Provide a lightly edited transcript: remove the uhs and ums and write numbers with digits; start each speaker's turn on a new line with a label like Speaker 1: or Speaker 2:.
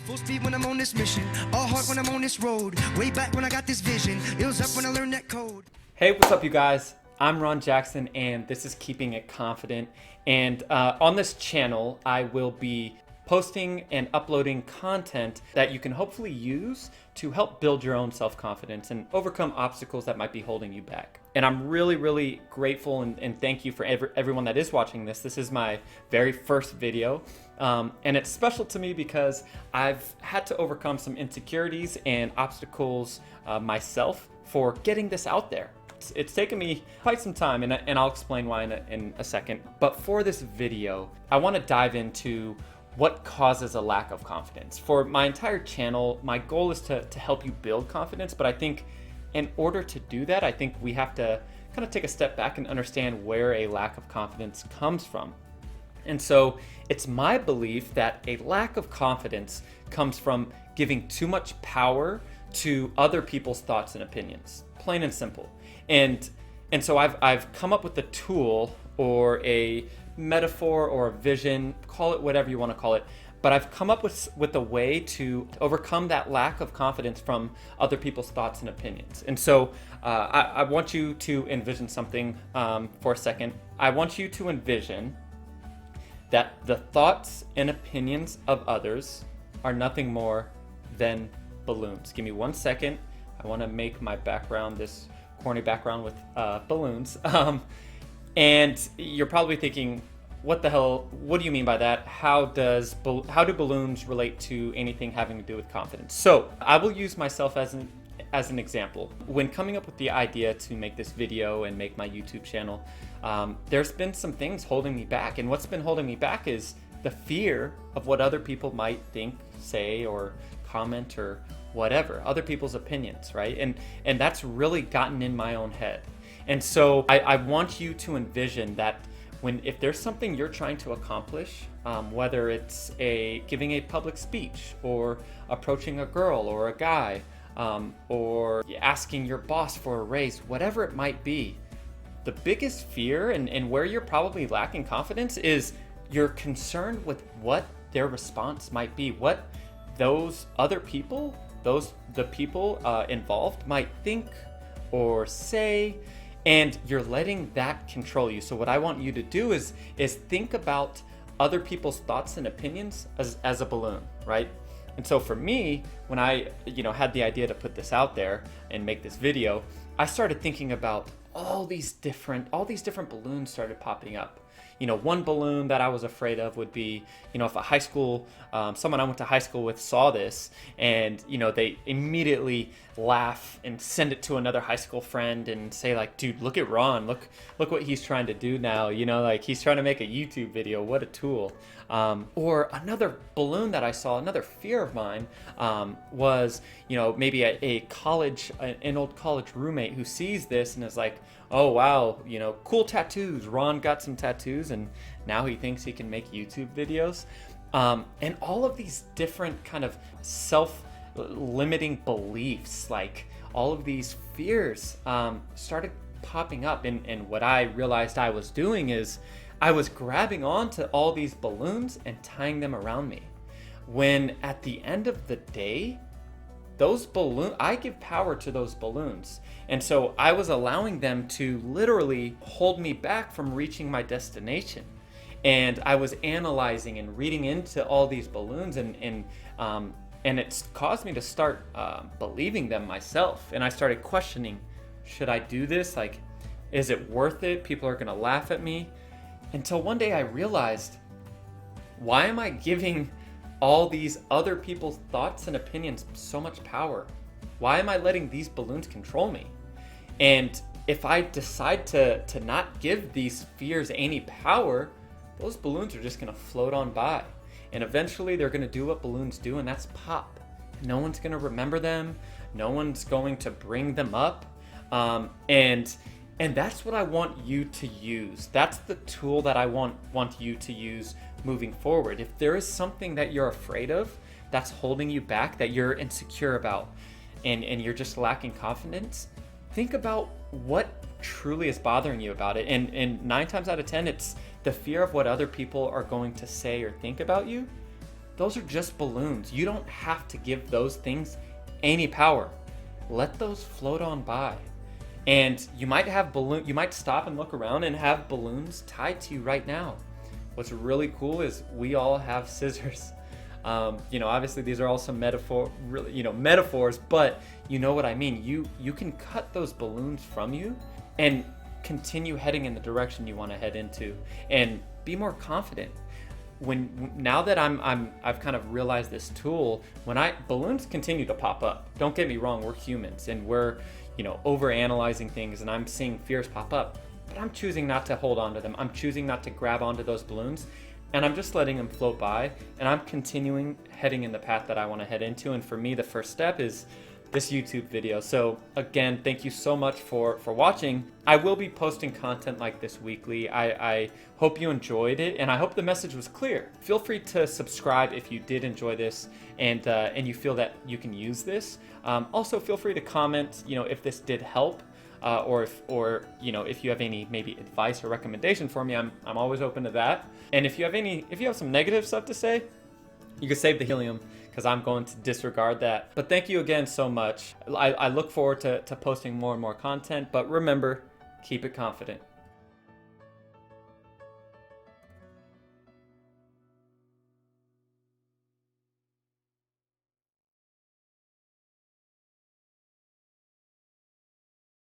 Speaker 1: Full speed when I'm on this mission, all heart when I'm on this road. Way back when I got this vision, it was up when I learned that code.
Speaker 2: Hey, what's up, you guys? I'm Ron Jackson, and this is Keeping It Confident. And on this channel, I will be posting and uploading content that you can hopefully use to help build your own self-confidence and overcome obstacles that might be holding you back. And I'm really, really grateful and thank you for everyone that is watching this. This is my very first video. And it's special to me because I've had to overcome some insecurities and obstacles myself for getting this out there. It's taken me quite some time, and I'll explain why in a second. But for this video, I want to dive into what causes a lack of confidence. For my entire channel, my goal is to help you build confidence, but I think in order to do that, I think we have to kind of take a step back and understand where a lack of confidence comes from. And so it's my belief that a lack of confidence comes from giving too much power to other people's thoughts and opinions, plain and simple. And so I've come up with a tool or a metaphor or a vision, call it whatever you want to call it, but I've come up with a way to overcome that lack of confidence from other people's thoughts and opinions. And so I want you to envision something for a second. I want you to envision that the thoughts and opinions of others are nothing more than balloons. Give me 1 second. I want to make my background this corny background with balloons. And you're probably thinking, what the hell, what do you mean by that? How do balloons relate to anything having to do with confidence? So I will use myself as an example. When coming up with the idea to make this video and make my YouTube channel, there's been some things holding me back. And what's been holding me back is the fear of what other people might think, say, or comment, or whatever, other people's opinions, right? And that's really gotten in my own head. And so I want you to envision that if there's something you're trying to accomplish, whether it's giving a public speech, or approaching a girl or a guy, or asking your boss for a raise, whatever it might be, the biggest fear and where you're probably lacking confidence is you're concerned with what their response might be, what those other people, the people involved might think or say, and you're letting that control you. So what I want you to do is think about other people's thoughts and opinions as a balloon, right? And so for me, when I had the idea to put this out there and make this video, I started thinking about all these different balloons started popping up. One balloon that I was afraid of would be, if a high school, someone I went to high school with saw this and, they immediately laugh and send it to another high school friend and say like, dude, look at Ron, look what he's trying to do now. Like he's trying to make a YouTube video. What a tool. Or another balloon that I saw, another fear of mine, was, maybe an old college roommate who sees this and is like, oh wow, cool tattoos. Ron got some tattoos and now he thinks he can make YouTube videos. And all of these different kind of self-limiting beliefs, like all of these fears started popping up. And what I realized I was doing is I was grabbing onto all these balloons and tying them around me. When at the end of the day, I give power to those balloons. And so I was allowing them to literally hold me back from reaching my destination. And I was analyzing and reading into all these balloons, and it's caused me to start believing them myself. And I started questioning, should I do this? Like, is it worth it? People are gonna laugh at me. Until one day I realized, why am I giving all these other people's thoughts and opinions so much power? Why am I letting these balloons control me? And if I decide to not give these fears any power, those balloons are just gonna float on by. And eventually they're gonna do what balloons do, and that's pop. No one's gonna remember them. No one's going to bring them up. And that's what I want you to use. That's the tool that I want you to use moving forward. If there is something that you're afraid of, that's holding you back, that you're insecure about, and you're just lacking confidence, think about what truly is bothering you about it. And 9 times out of 10, it's the fear of what other people are going to say or think about you. those are just balloons. You don't have to give those things any power. Let those float on by. And you might stop and look around and have balloons tied to you right now. What's really cool is we all have scissors. Obviously these are all some metaphors, but you know what I mean. You can cut those balloons from you and continue heading in the direction you want to head into, and be more confident. Now that I've kind of realized this tool, balloons continue to pop up. Don't get me wrong, we're humans and we're, over analyzing things, and I'm seeing fears pop up, but I'm choosing not to hold on to them. I'm choosing not to grab onto those balloons, and I'm just letting them float by, and I'm continuing heading in the path that I want to head into. And for me, the first step is this YouTube video. So again, thank you so much for watching. I will be posting content like this weekly. I hope you enjoyed it, and I hope the message was clear. Feel free to subscribe if you did enjoy this and you feel that you can use this. Also, feel free to comment, if this did help, or if you have any maybe advice or recommendation for me. I'm always open to that. And if you have some negative stuff to say, you can save the helium, because I'm going to disregard that. But thank you again so much. I look forward to posting more and more content, but remember, keep it confident.